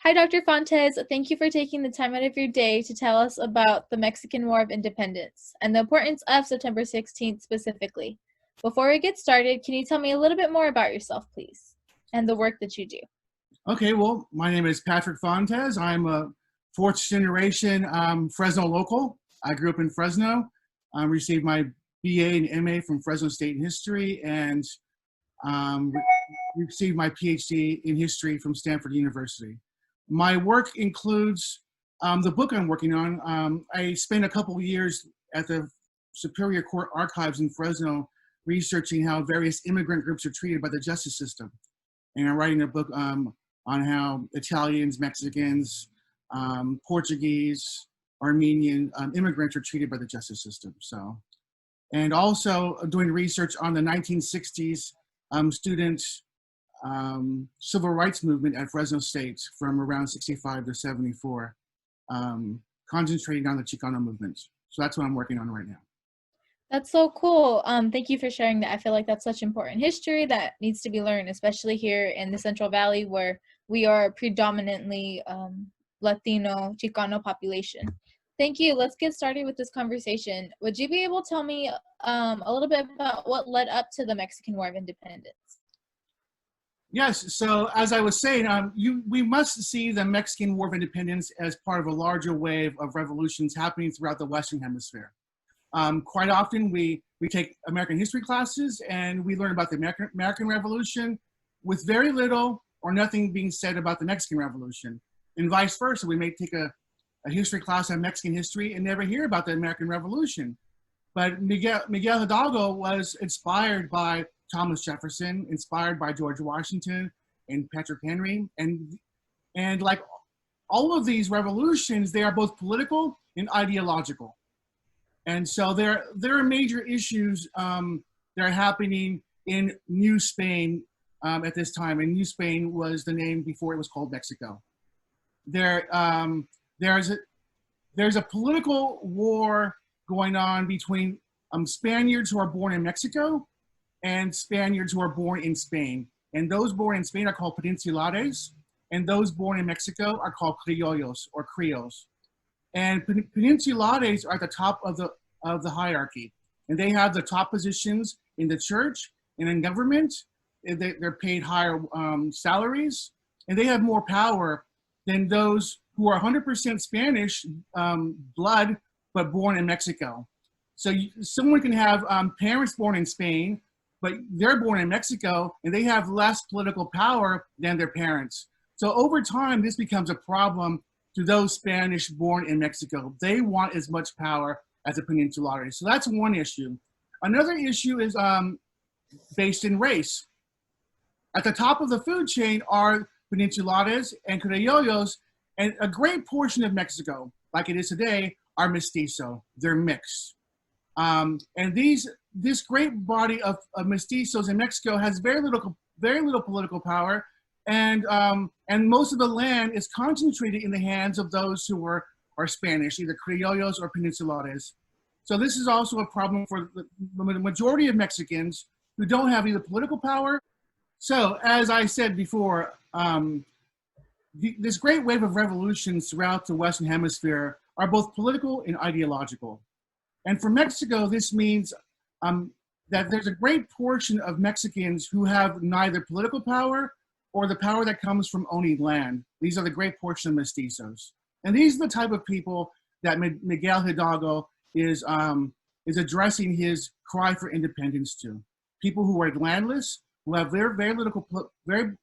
Hi, Dr. Fontes. Thank you for taking the time out of your day to tell us about the Mexican War of Independence and the importance of September 16th specifically. Before we get started, can you tell me a little bit more about yourself, please, and the work that you do? Okay, well, my name is Patrick Fontes. I'm a fourth generation Fresno local. I grew up in Fresno. I received my BA and MA from Fresno State in history and um, received my PhD in history from Stanford University. My work includes the book I'm working on. I spent a couple of years at the Superior Court Archives in Fresno researching how various immigrant groups are treated by the justice system. And I'm writing a book on how Italians, Mexicans, Portuguese, Armenian immigrants are treated by the justice system. So, and also doing research on the 1960s student civil rights movement at Fresno State from around 65 to 74, concentrating on the Chicano movement. So that's what I'm working on right now. That's so cool. Thank you for sharing that. I feel like that's such important history that needs to be learned, especially here in the Central Valley where we are predominantly Latino, Chicano population. Thank you. Let's get started with this conversation. Would you be able to tell me a little bit about what led up to the Mexican War of Independence? Yes, so as I was saying, we must see the Mexican War of Independence as part of a larger wave of revolutions happening throughout the Western Hemisphere. Quite often we take American history classes and we learn about the American Revolution with very little or nothing being said about the Mexican Revolution. And vice versa, we may take a history class on Mexican history and never hear about the American Revolution. But Miguel Hidalgo was inspired by Thomas Jefferson, inspired by George Washington and Patrick Henry. And like all of these revolutions, they are both political and ideological. And so there are major issues that are happening in New Spain at this time. And New Spain was the name before it was called Mexico. There's a political war going on between Spaniards who are born in Mexico and Spaniards who are born in Spain. And those born in Spain are called Peninsulares, and those born in Mexico are called Criollos or Creoles. And Peninsulares are at the top of the hierarchy, and they have the top positions in the church and in government. They're paid higher salaries, and they have more power than those who are 100% Spanish blood, but born in Mexico. So someone can have parents born in Spain, but they're born in Mexico, and they have less political power than their parents. So over time, this becomes a problem to those Spanish born in Mexico. They want as much power as the Peninsulares. So that's one issue. Another issue is based in race. At the top of the food chain are Peninsulares and Criollos, and a great portion of Mexico, like it is today, are mestizo. They're mixed. And this great body of mestizos in Mexico has very little political power, and most of the land is concentrated in the hands of those who are Spanish, either Criollos or Peninsulares. So this is also a problem for the majority of Mexicans who don't have either political power. So as I said before, this great wave of revolutions throughout the Western Hemisphere are both political and ideological. And for Mexico, this means that there's a great portion of Mexicans who have neither political power or the power that comes from owning land. These are the great portion of mestizos. And these are the type of people that Miguel Hidalgo is addressing his cry for independence to. People who are landless, who have very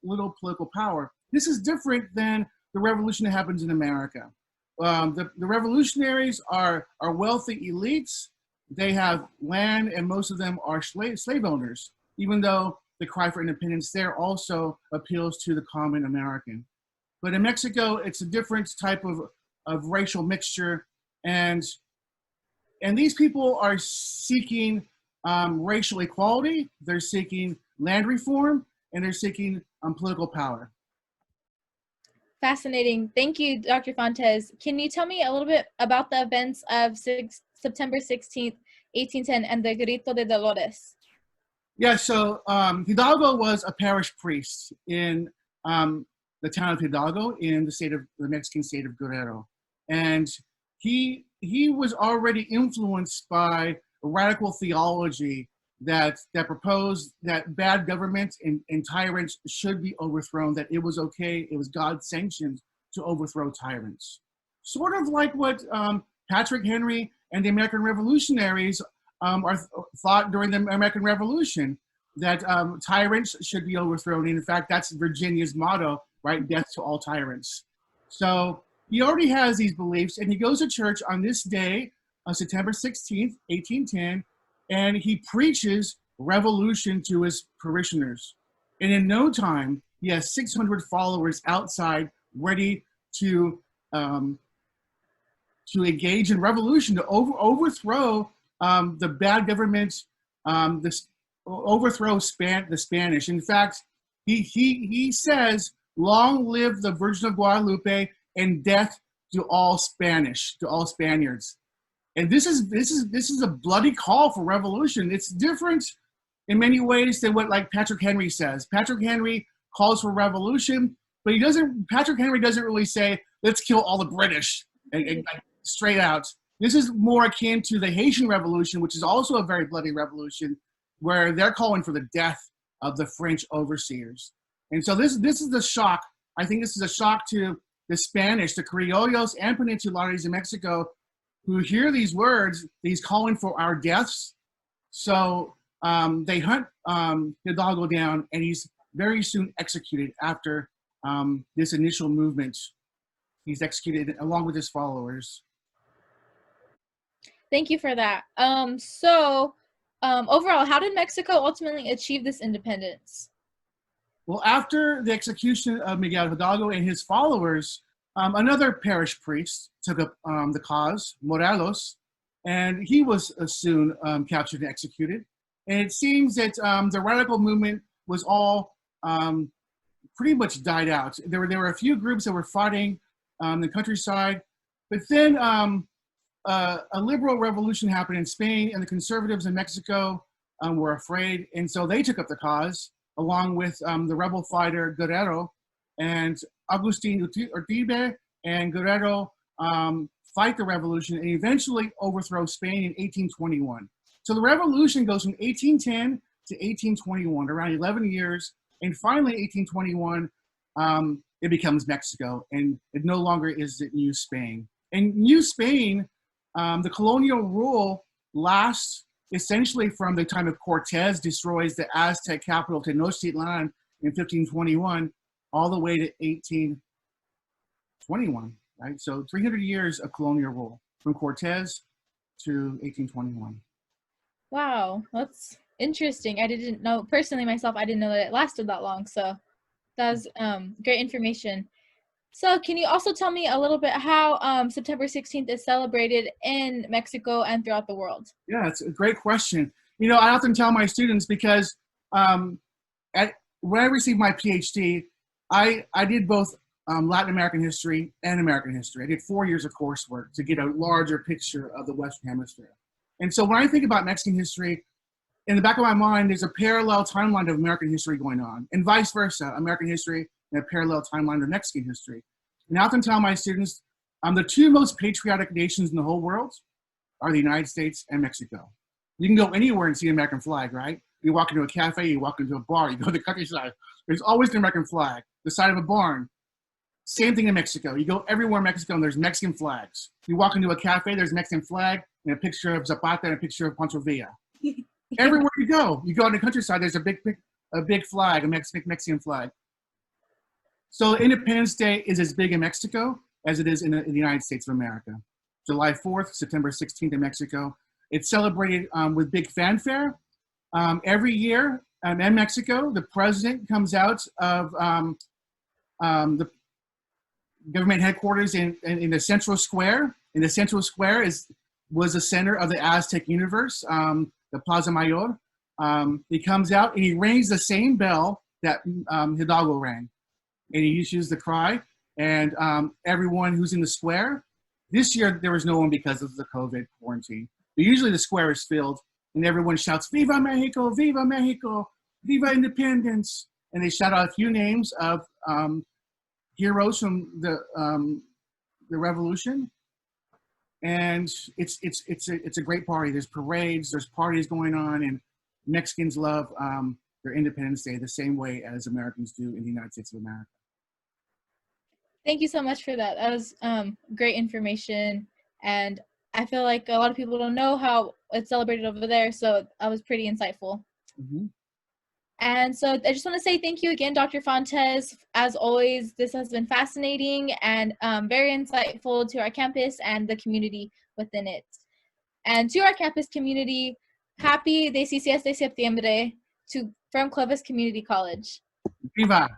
little political power. This is different than the revolution that happens in America. The revolutionaries are wealthy elites. They have land, and most of them are slave owners, even though the cry for independence there also appeals to the common American. But in Mexico, it's a different type of racial mixture, and these people are seeking racial equality, they're seeking land reform, and they're seeking political power. Fascinating. Thank you, Dr. Fontes. Can you tell me a little bit about the events of September 16th, 1810, and the Grito de Dolores? Yeah, so Hidalgo was a parish priest in the the town of Hidalgo in the Mexican state of Guerrero. And he was already influenced by a radical theology that proposed that bad government and tyrants should be overthrown, that it was okay, it was God sanctioned to overthrow tyrants. Sort of like what Patrick Henry and the American revolutionaries thought during the American Revolution, that tyrants should be overthrown. And in fact, that's Virginia's motto, right? Death to all tyrants. So he already has these beliefs, and he goes to church on this day, September 16th, 1810, and he preaches revolution to his parishioners. And in no time, he has 600 followers outside ready to engage in revolution, to overthrow the bad government, overthrow the Spanish. In fact, he says, "Long live the Virgin of Guadalupe, and death to all Spaniards." And this is a bloody call for revolution. It's different in many ways than what like Patrick Henry says. Patrick Henry calls for revolution, but Patrick Henry doesn't really say, "Let's kill all the British," and like, straight out. This is more akin to the Haitian Revolution, which is also a very bloody revolution, where they're calling for the death of the French overseers. And so this is a shock. I think this is a shock to the Spanish, the Criollos and Peninsulares in Mexico, who hear these words, he's calling for our deaths. So they hunt Hidalgo down, and he's very soon executed after this initial movement. He's executed along with his followers. Thank you for that. So overall, how did Mexico ultimately achieve this independence? Well, after the execution of Miguel Hidalgo and his followers, another parish priest took up the cause, Morelos, and he was soon captured and executed. And it seems that the radical movement was all pretty much died out. There were a few groups that were fighting the countryside, but then a liberal revolution happened in Spain, and the conservatives in Mexico were afraid, and so they took up the cause, along with the rebel fighter Guerrero, and Agustin Uribe and Guerrero fight the revolution and eventually overthrow Spain in 1821. So the revolution goes from 1810 to 1821, around 11 years, and finally 1821, it becomes Mexico, and it no longer is the New Spain. And New Spain, the colonial rule lasts essentially from the time of Cortez destroys the Aztec capital Tenochtitlan in 1521 all the way to 1821, right? So 300 years of colonial rule from Cortez to 1821. Wow, that's interesting. I didn't know, personally myself, I didn't know that it lasted that long. So that was great information. So can you also tell me a little bit how September 16th is celebrated in Mexico and throughout the world? Yeah, it's a great question. You know, I often tell my students, because when I received my PhD, I did both Latin American history and American history. I did 4 years of coursework to get a larger picture of the Western Hemisphere. And so when I think about Mexican history, in the back of my mind, there's a parallel timeline of American history going on, and vice versa, American history and a parallel timeline of Mexican history. And I often tell my students, the two most patriotic nations in the whole world are the United States and Mexico. You can go anywhere and see the American flag, right? You walk into a cafe, you walk into a bar, you go to the countryside, there's always the American flag, the side of a barn. Same thing in Mexico. You go everywhere in Mexico and there's Mexican flags. You walk into a cafe, there's a Mexican flag and a picture of Zapata and a picture of Pancho Villa. Everywhere you go in the countryside, there's a big flag, a Mexican flag. So Independence Day is as big in Mexico as it is in the United States of America. July 4th, September 16th in Mexico. It's celebrated with big fanfare. Every year in Mexico, the president comes out of the government headquarters in the Central Square. And the Central Square was the center of the Aztec universe, the Plaza Mayor. He comes out and he rings the same bell that Hidalgo rang. And he issues the cry, and everyone who's in the square. This year, there was no one because of the COVID quarantine. But usually the square is filled, and everyone shouts, "Viva Mexico, Viva Mexico, Viva Independence." And they shout out a few names of heroes from the revolution. And it's a great party. There's parades, there's parties going on, and Mexicans love their Independence Day the same way as Americans do in the United States of America. Thank you so much for that. That was great information, and I feel like a lot of people don't know how it's celebrated over there, so that was pretty insightful. Mm-hmm. And so I just want to say thank you again, Dr. Fontes. As always, this has been fascinating and very insightful to our campus and the community within it. And to our campus community, happy de CCS de Septiembre from Clovis Community College. Viva!